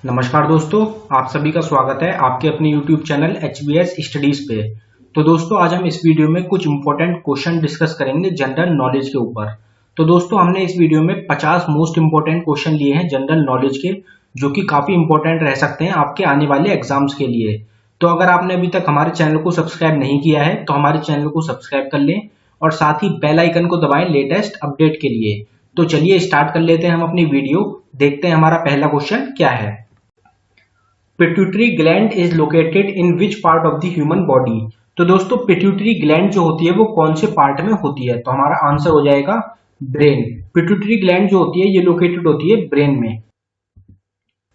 नमस्कार दोस्तों, आप सभी का स्वागत है आपके अपने YouTube चैनल HBS स्टडीज पे। तो दोस्तों आज हम इस वीडियो में कुछ इंपॉर्टेंट क्वेश्चन डिस्कस करेंगे जनरल नॉलेज के ऊपर। तो दोस्तों हमने इस वीडियो में 50 मोस्ट इंपॉर्टेंट क्वेश्चन लिए हैं जनरल नॉलेज के, जो कि काफी इंपॉर्टेंट रह सकते हैं आपके आने वाले एग्जाम्स के लिए। तो अगर आपने अभी तक हमारे चैनल को सब्सक्राइब नहीं किया है तो हमारे चैनल को सब्सक्राइब कर लें और साथ ही बेल आइकन को दबाएं लेटेस्ट अपडेट के लिए। तो चलिए स्टार्ट कर लेते हैं हम अपनी वीडियो। देखते हैं हमारा पहला क्वेश्चन क्या है। Pituitary gland is located in which part of the human body. तो दोस्तों पिट्यूटरी ग्लैंड जो होती है वो कौन से पार्ट में होती है, तो हमारा आंसर हो जाएगा ब्रेन। पिट्यूटरी ग्लैंड जो होती है ये लोकेटेड होती है ब्रेन में।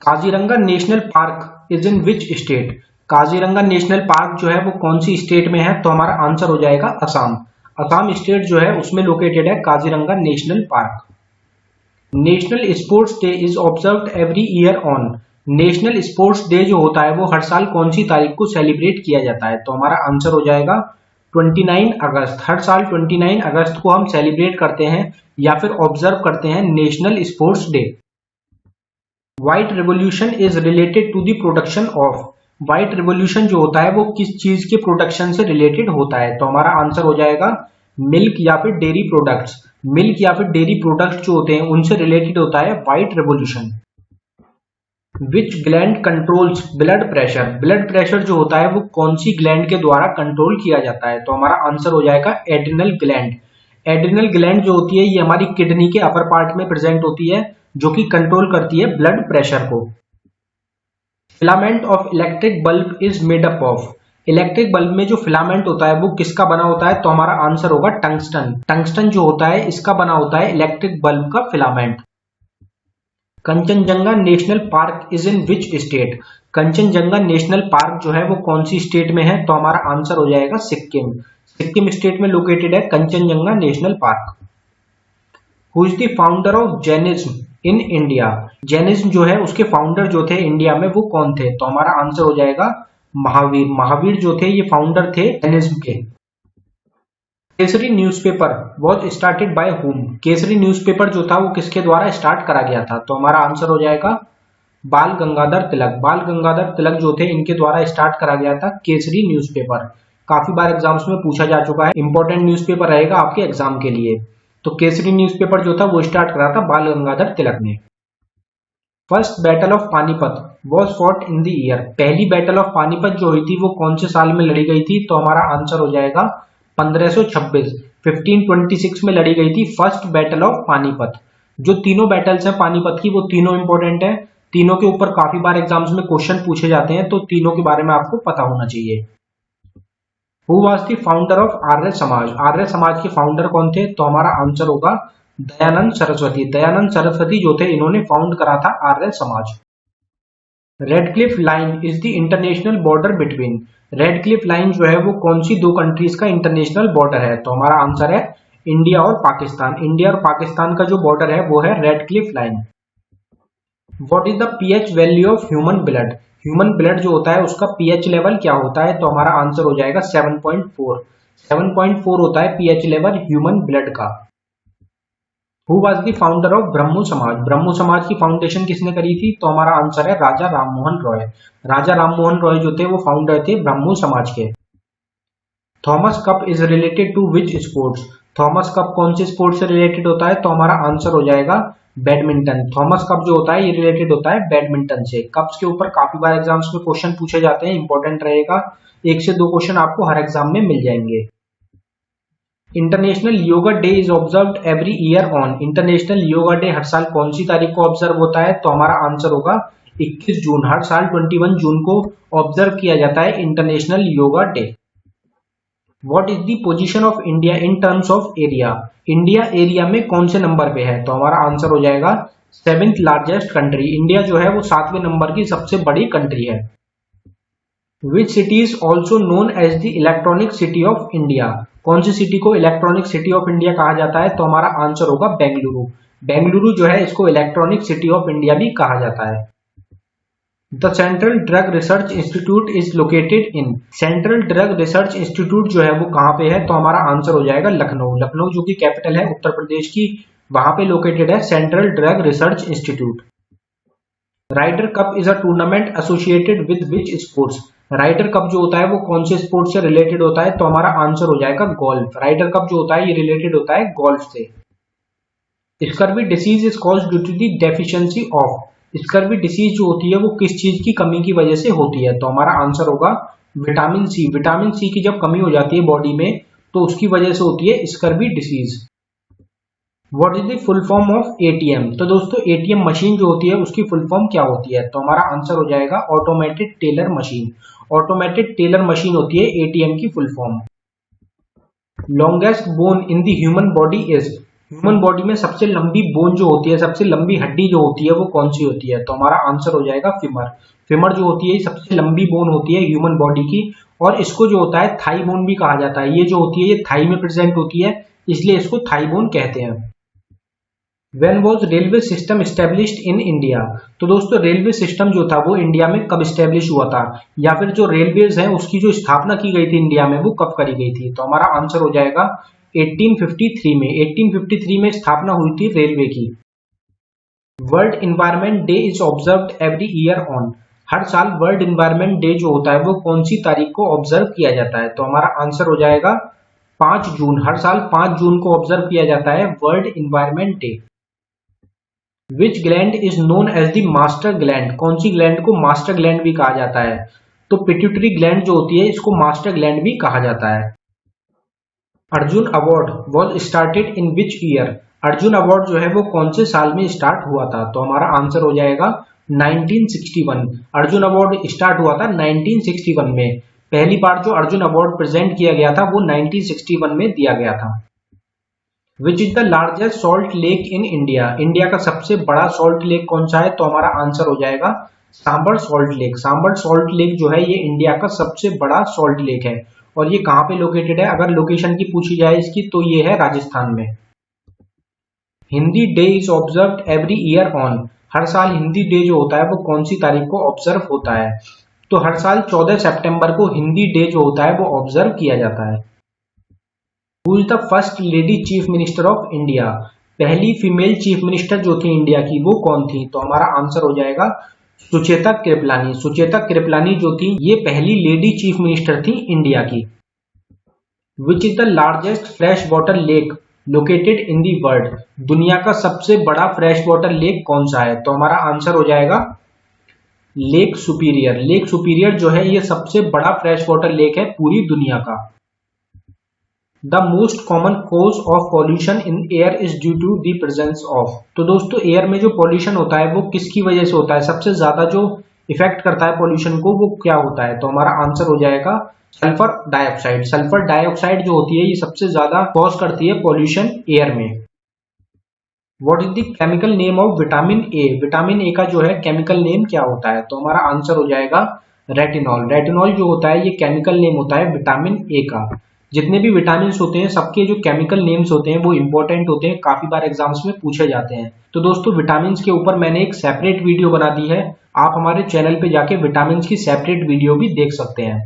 Kaziranga national park is in which state. Kaziranga national park जो है वो कौन सी स्टेट में है, तो हमारा आंसर हो जाएगा असम। असम स्टेट जो है उसमें लोकेटेड है Kaziranga national park. National sports day is observed every year on. National sports day जो होता है वो हर साल कौन सी तारीख को सेलिब्रेट किया जाता है, तो हमारा आंसर हो जाएगा 29 अगस्त। हर साल 29 अगस्त को हम सेलिब्रेट करते हैं या फिर ऑब्जर्व करते हैं national sports day. White revolution is related to the production of. White revolution जो होता है वो किस चीज के प्रोडक्शन से रिलेटेड होता है, तो हमारा आंसर हो जाएगा मिल्क या फिर डेयरी प्रोडक्ट्स। मिल्क या फिर डेयरी प्रोडक्ट्स जो होते हैं उनसे रिलेटेड होता है व्हाइट रिवॉल्यूशन। विच gland controls blood pressure. Blood pressure जो होता है वो कौन सी ग्लैंड के द्वारा कंट्रोल किया जाता है, तो हमारा आंसर हो जाएगा एड्रिनल ग्लैंड। एड्रिनल ग्लैंड जो होती है ये हमारी किडनी के अपर पार्ट में प्रेजेंट होती है, जो कि कंट्रोल करती है ब्लड प्रेशर को। Filament of electric bulb is made up of. Electric bulb में जो फिलामेंट होता है वो किसका बना होता है, तो हमारा आंसर होगा टंगस्टन। टंगस्टन जो होता है इसका बना होता है इलेक्ट्रिक बल्ब का filament. Kanchenjunga national park is in which state. Kanchenjunga national park जो है वो कौन सी स्टेट में है, तो हमारा आंसर हो जाएगा सिक्किम। सिक्किम स्टेट में लोकेटेड है Kanchenjunga national park. Who is the founder of Jainism in India. Jainism जो है उसके फाउंडर जो थे इंडिया में वो कौन थे, तो हमारा आंसर हो जाएगा महावीर। महावीर जो थे ये फाउंडर थे जैनिज्म के। Kesari newspaper was started by whom. Kesari newspaper जो था वो किसके द्वारा स्टार्ट करा गया था, तो हमारा आंसर हो जाएगा बाल गंगाधर तिलक। बाल गंगाधर तिलक जो थे इनके द्वारा स्टार्ट करा गया था केसरी न्यूज़पेपर। काफी बार एग्जाम्स में पूछा जा चुका है, इंपॉर्टेंट न्यूज़पेपर रहेगा आपके एग्जाम के लिए। तो केसरी न्यूज़पेपर जो था वो स्टार्ट करा था बाल गंगाधर तिलक ने। First battle of Panipat was fought in the year. पहली बैटल ऑफ पानीपत जो हुई थी वो कौन से साल में लड़ी गई थी, तो हमारा आंसर हो जाएगा 1526। 1526 में लड़ी गई थी फर्स्ट बैटल ऑफ पानीपत। जो तीनों बैटल्स हैं पानीपत की वो तीनों इंपॉर्टेंट है। तीनों के ऊपर काफी बार एग्जाम्स में क्वेश्चन पूछे जाते हैं, तो तीनों के बारे में आपको पता होना चाहिए। Who was the founder of Arya Samaj. Arya समाज के फाउंडर कौन थे, तो हमारा आंसर होगा दयानंद सरस्वती। दयानंद सरस्वती जो थे इन्होंने फाउंड करा था Arya Samaj. Radcliffe line is the international border between. Radcliffe line जो है वो कौन सी दो कंट्रीज का इंटरनेशनल बॉर्डर है, तो हमारा आंसर है इंडिया और पाकिस्तान। इंडिया और पाकिस्तान का जो बॉर्डर है वो है Radcliffe line. What is the pH value of human blood. Human blood जो होता है उसका पीएच लेवल क्या होता है, तो हमारा आंसर हो जाएगा 7.4। 7.4 होता है पीएच लेवल ह्यूमन ब्लड का। Who was the founder of Brahmo Samaj. Brahmo समाज की फाउंडेशन किसने करी थी, तो हमारा आंसर है राजा राममोहन रॉय। राजा राममोहन रॉय जो थे वो फाउंडर थे ब्रह्मो समाज के। Thomas cup is related to which sports. Thomas cup कौन से स्पोर्ट्स से रिलेटेड होता है, तो हमारा आंसर हो जाएगा बैडमिंटन। थॉमस कप जो होता है ये रिलेटेड होता है बैडमिंटन से। कप्स के ऊपर काफी बार एग्जाम्स में क्वेश्चन पूछे जाते हैं, इंपॉर्टेंट रहेगा। 1 से 2 क्वेश्चन आपको हर एग्जाम में मिल जाएंगे। International Yoga Day is observed every year on. International Yoga Day हर साल कौन सी तारीख को ऑब्जर्व होता है, तो हमारा आंसर होगा 21 जून। हर साल 21 जून को ऑब्जर्व किया जाता है international Yoga day. What is the position of India in terms of area. India area में कौन से नंबर पे है, तो हमारा आंसर हो जाएगा 7th लार्जेस्ट कंट्री। इंडिया जो है वो 7वें नंबर की सबसे बड़ी कंट्री है। Which city is also known as the electronic city of India. कौन सी सिटी को इलेक्ट्रॉनिक सिटी ऑफ इंडिया कहा जाता है, तो हमारा आंसर होगा बेंगलुरु। बेंगलुरु जो है इसको इलेक्ट्रॉनिक सिटी ऑफ इंडिया भी कहा जाता है। The central drug research institute is located in. Central drug research institute जो है वो कहाँ पे है, तो हमारा आंसर हो जाएगा लखनऊ। लखनऊ जो कि कैपिटल है उत्तर प्रदेश की, वहां पे लोकेटेड है central drug research institute. Ryder cup is a tournament associated with which sports. Ryder cup जो होता है वो कौन से स्पोर्ट्स से रिलेटेड होता है, तो हमारा आंसर हो जाएगा गोल्फ। राइडर कप जो होता है ये रिलेटेड होता है गोल्फ से। Scurvy disease is caused due to the deficiency of. Scurvy disease जो होती है वो किस चीज की कमी की वजह से होती है, तो हमारा आंसर होगा विटामिन सी। विटामिन सी की जब कमी हो जाती है बॉडी में तो उसकी वजह से होती है scurvy disease. What is the full form of ATM. तो दोस्तों एटीएम मशीन जो होती है उसकी फुल फॉर्म क्या होती है, तो हमारा आंसर हो जाएगा automated teller machine. Automated teller machine होती है एटीएम की full form. Longest bone in the human body is. Human body में सबसे लंबी बोन जो होती है, सबसे लंबी हड्डी जो होती है वो कौन सी होती है, तो हमारा आंसर हो जाएगा फीमर। फीमर जो होती है सबसे लंबी बोन होती है ह्यूमन बॉडी की, और इसको जो होता है थाई बोन भी कहा जाता है। ये जो होती है ये थाई में प्रेजेंट होती है, इसलिए इसको थाई बोन कहते हैं। When was railway system established in India. तो दोस्तों रेलवे सिस्टम जो था वो इंडिया में कब स्टेब्लिश हुआ था, या फिर जो रेलवेज है उसकी जो स्थापना की गई थी इंडिया में वो कब करी गई थी, तो हमारा आंसर हो जाएगा 1853 में। 1853 में स्थापना हुई थी रेलवे की। World environment Day is observed every year on. हर साल वर्ल्ड इन्वायरमेंट डे जो होता है वो कौन सी तारीख को ऑब्जर्व किया जाता है, तो हमारा आंसर हो जाएगा 5 जून। हर साल 5 जून को ऑब्जर्व किया जाता है world environment day. Which gland is known as the master gland. कौन सी ग्लैंड को मास्टर ग्लैंड भी कहा जाता है, तो पिट्यूटरी ग्लैंड जो होती है इसको मास्टर ग्लैंड भी कहा जाता है। Arjun award was started in which year. Arjun award जो है वो कौन से साल में स्टार्ट हुआ था, तो हमारा आंसर हो जाएगा 1961। अर्जुन अवार्ड स्टार्ट हुआ था 1961 में। पहली बार जो अर्जुन अवार्ड प्रेजेंट किया गया था वो 1961 में दिया गया था। Which is the largest salt lake in India. India का सबसे बड़ा सॉल्ट लेक कौन सा है, तो हमारा आंसर हो जाएगा Sambhar salt lake. Sambhar salt lake जो है ये इंडिया का सबसे बड़ा सॉल्ट लेक है, और ये कहाँ पे लोकेटेड है, अगर लोकेशन की पूछी जाए इसकी तो ये है राजस्थान में। Hindi Day is observed every year on. हर साल हिंदी डे जो होता है वो कौन सी तारीख को ऑब्जर्व होता है, तो हर साल 14 सितंबर को हिंदी डे जो होता है वो ऑब्जर्व किया जाता है। Who is the first lady chief minister of India. पहली फीमेल चीफ मिनिस्टर जो थी इंडिया की वो कौन थी, तो हमारा आंसर हो जाएगा सुचेता कृपलानी। सुचेता कृपलानी जो थी ये पहली लेडी चीफ मिनिस्टर थी इंडिया की। Which is the largest fresh water lake located in the world. दुनिया का सबसे बड़ा फ्रेश वाटर लेक कौन सा है, तो हमारा आंसर हो जाएगा लेक सुपीरियर। लेक सुपीरियर जो है ये सबसे बड़ा फ्रेश वाटर लेक है पूरी दुनिया का। The most common cause of pollution in air is due to the presence of. तो दोस्तों एयर में जो पॉल्यूशन होता है वो किसकी वजह से होता है, सबसे ज्यादा जो इफेक्ट करता है पॉल्यूशन को वो क्या होता है, तो हमारा आंसर हो जाएगा सल्फर डाइऑक्साइड। सल्फर डाइऑक्साइड जो होती है ये सबसे ज्यादा कॉज करती है पॉल्यूशन एयर में। What is the chemical name of vitamin A. Vitamin A का जो है केमिकल नेम क्या होता है, तो हमारा आंसर हो जाएगा रेटिनॉल। रेटिनॉल जो होता है ये केमिकल नेम होता है विटामिन ए का। जितने भी विटामिन होते हैं सबके जो केमिकल नेम्स होते हैं वो इंपॉर्टेंट होते हैं, काफी बार एग्जाम्स में पूछे जाते हैं। तो दोस्तों विटामिन के ऊपर मैंने एक सेपरेट वीडियो बना दी है, आप हमारे चैनल पे जाके विटामिन की सेपरेट वीडियो भी देख सकते हैं।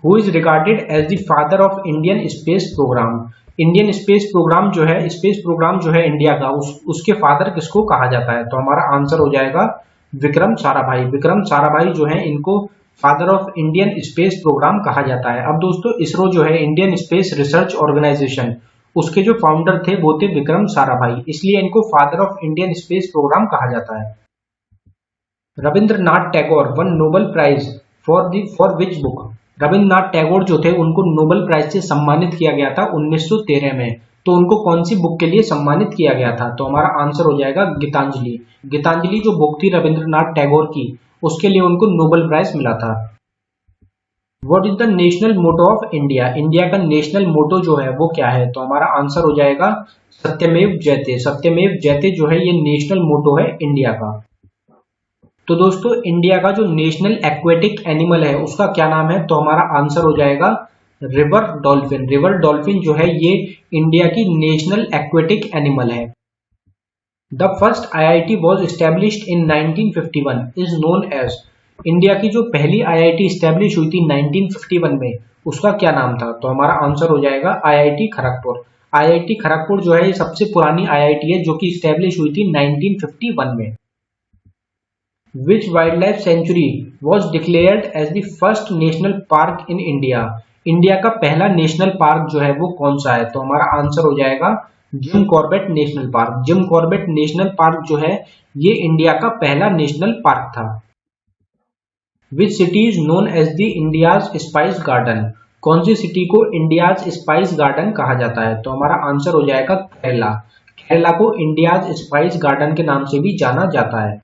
Who is regarded as the father of Indian space programme. Indian space programme जो है, स्पेस प्रोग्राम जो है इंडिया का, उसके फादर किसको कहा जाता है, तो हमारा आंसर हो जाएगा विक्रम साराभाई। विक्रम साराभाई जो है इनको father of Indian space programme कहा जाता है। अब दोस्तों इसरो जो है इंडियन स्पेस रिसर्च ऑर्गेनाइजेशन, उसके जो फाउंडर थे वो थे विक्रम साराभाई, इसलिए इनको father of Indian space programme कहा जाता है। Rabindranath Tagore won Nobel prize for which book. Rabindranath Tagore जो थे उनको नोबेल प्राइज से सम्मानित किया गया था 1913 में, तो उनको कौन सी बुक के लिए सम्मानित किया गया था, तो हमारा आंसर हो जाएगा गीतांजलि। गीतांजलि जो बुक थी रविंद्रनाथ टैगोर की उसके लिए उनको नोबेल प्राइज मिला था। What is the national motto of India. India का नेशनल मोटो जो है वो क्या है, तो हमारा आंसर हो जाएगा सत्यमेव जयते। सत्यमेव जयते जो है ये नेशनल मोटो है इंडिया का। तो दोस्तों इंडिया का जो नेशनल एक्वेटिक एनिमल है उसका क्या नाम है, तो हमारा आंसर हो जाएगा रिवर डॉल्फिन। रिवर डॉल्फिन जो है ये इंडिया की नेशनल एक्वेटिक एनिमल है। The first IIT was established in 1951 is known as। India की जो पहली IIT स्टैब्लिश हुई थी 1951 में उसका क्या नाम था, तो हमारा आंसर हो जाएगा IIT खड़गपुर। IIT खड़गपुर जो है ये सबसे पुरानी IIT है जो कि स्टैब्लिश हुई थी 1951 में। Which wild life sanctuary was declared as the first national park in India. India का पहला नेशनल पार्क जो है वो कौन सा है? तो हमारा आंसर हो जाएगा Jim Corbett national park. Jim Corbett national park जो है ये इंडिया का पहला नेशनल पार्क था। Which city is known as the India's spice garden. कौन सी सिटी को इंडियाज स्पाइस गार्डन कहा जाता है? तो हमारा आंसर हो जाएगा केरला। केरला को इंडियाज स्पाइस गार्डन के नाम से भी जाना जाता है।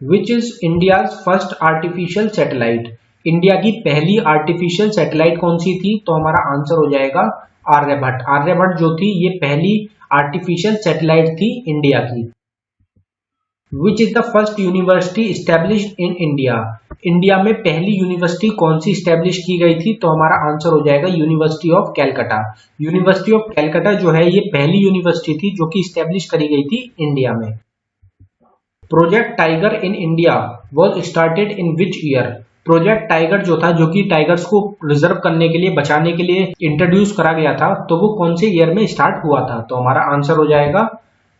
Which is India's first artificial satellite. India की पहली आर्टिफिशियल सैटेलाइट कौन सी थी? तो हमारा आंसर हो जाएगा आर्यभट्ट। आर्यभट्ट जो थी ये पहली आर्टिफिशियल सैटेलाइट थी इंडिया की। Which is the first university established in India. India में पहली यूनिवर्सिटी कौन सी स्टैब्लिश की गई थी? तो हमारा आंसर हो जाएगा university of Calcutta. University of Calcutta जो है ये पहली यूनिवर्सिटी थी जो कि स्टैब्लिश करी गई थी इंडिया में। Project tiger in India was started in which year. Project tiger जो था, जो कि टाइगर्स को प्रिजर्व करने के लिए, बचाने के लिए इंट्रोड्यूस करा गया था, तो वो कौन से ईयर में स्टार्ट हुआ था? तो हमारा आंसर हो जाएगा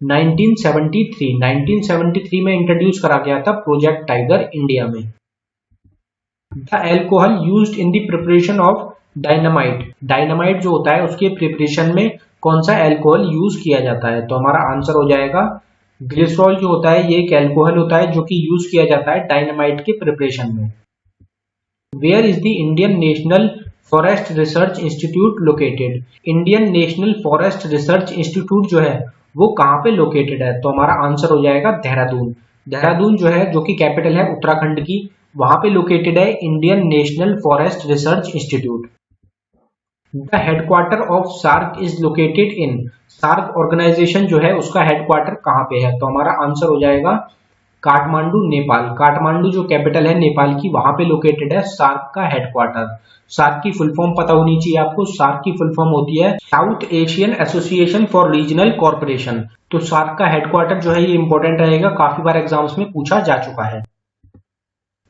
1973। 1973 में इंट्रोड्यूस करा गया था प्रोजेक्ट टाइगर इंडिया में। The alcohol used in the preparation of dynamite. Dynamite जो होता है उसके प्रिपरेशन में कौन सा एल्कोहल यूज किया जाता है? तो हमारा आंसर हो जाएगा ग्लिसरॉल जो होता है ये एक एल्कोहल होता है जो कि यूज किया जाता है डायनामाइट के प्रिपरेशन में। Where is the Indian national forest research institute located. Indian national forest research institute जो है वो कहाँ पे लोकेटेड है? तो हमारा आंसर हो जाएगा देहरादून। देहरादून जो है, जो कि कैपिटल है उत्तराखंड की, वहां पे लोकेटेड है Indian national forest research institute. The headquarter of SAARC is located in. SAARC organization जो है उसका हेडक्वार्टर कहाँ पे है? तो हमारा आंसर हो जाएगा काठमांडू, नेपाल। काठमांडू जो कैपिटल है नेपाल की, वहां पे लोकेटेड है सार्क का हेडक्वार्टर। सार्क की फुल फॉर्म पता होनी चाहिए आपको। सार्क की फुल फॉर्म होती है south Asian association for regional corporation. तो सार्क का हेडक्वार्टर जो है ये इंपॉर्टेंट रहेगा, काफी बार एग्जाम्स में पूछा जा चुका है।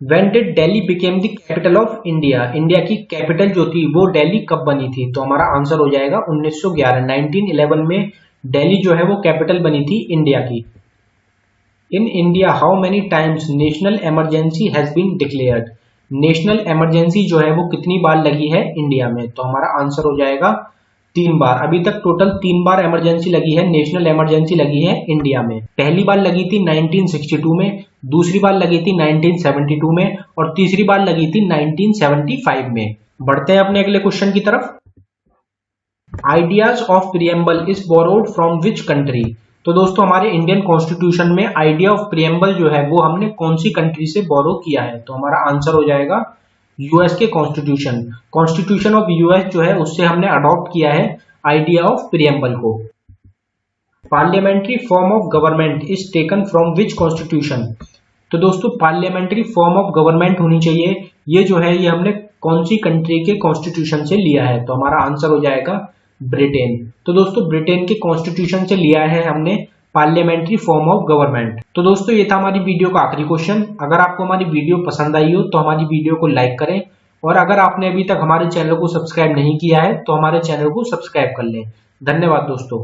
When did Delhi became the capital of India? India की कैपिटल जो थी वो दिल्ली कब बनी थी? तो हमारा आंसर हो जाएगा 1911। 1911 में दिल्ली जो है वो कैपिटल बनी थी इंडिया की। In India how many times national emergency has been declared. National emergency जो है वो कितनी बार लगी है इंडिया में? तो हमारा आंसर हो जाएगा 3 बार। अभी तक टोटल 3 बार इमरजेंसी लगी है, नेशनल इमरजेंसी लगी है इंडिया में। पहली बार लगी थी 1962 में, दूसरी बार लगी थी 1972 में और तीसरी बार लगी थी 1975 में। बढ़ते हैं अपने अगले क्वेश्चन की तरफ। Ideas of preamble is borrowed from which country. तो दोस्तों हमारे इंडियन कॉन्स्टिट्यूशन में आइडिया ऑफ प्रियम्बल जो है वो हमने कौन सी कंट्री से बोरो किया है? तो हमारा आंसर हो जाएगा यूएस के कॉन्स्टिट्यूशन। कॉन्स्टिट्यूशन ऑफ यूएस जो है उससे हमने अडॉप्ट किया है आइडिया ऑफ प्रियम्बल को। Parliamentary form of government is taken from which constitution. तो दोस्तों पार्लियामेंट्री फॉर्म ऑफ गवर्नमेंट होनी चाहिए, ये जो है ये हमने कौन सी कंट्री के कॉन्स्टिट्यूशन से लिया है? तो हमारा आंसर हो जाएगा ब्रिटेन। तो दोस्तों ब्रिटेन के कॉन्स्टिट्यूशन से लिया है हमने पार्लियामेंट्री फॉर्म ऑफ गवर्नमेंट। तो दोस्तों ये था हमारी वीडियो का आखिरी क्वेश्चन। अगर आपको हमारी वीडियो पसंद आई हो तो हमारी वीडियो को लाइक करें और अगर आपने अभी तक हमारे चैनल को सब्सक्राइब नहीं किया है तो हमारे चैनल को सब्सक्राइब कर लें। धन्यवाद दोस्तों।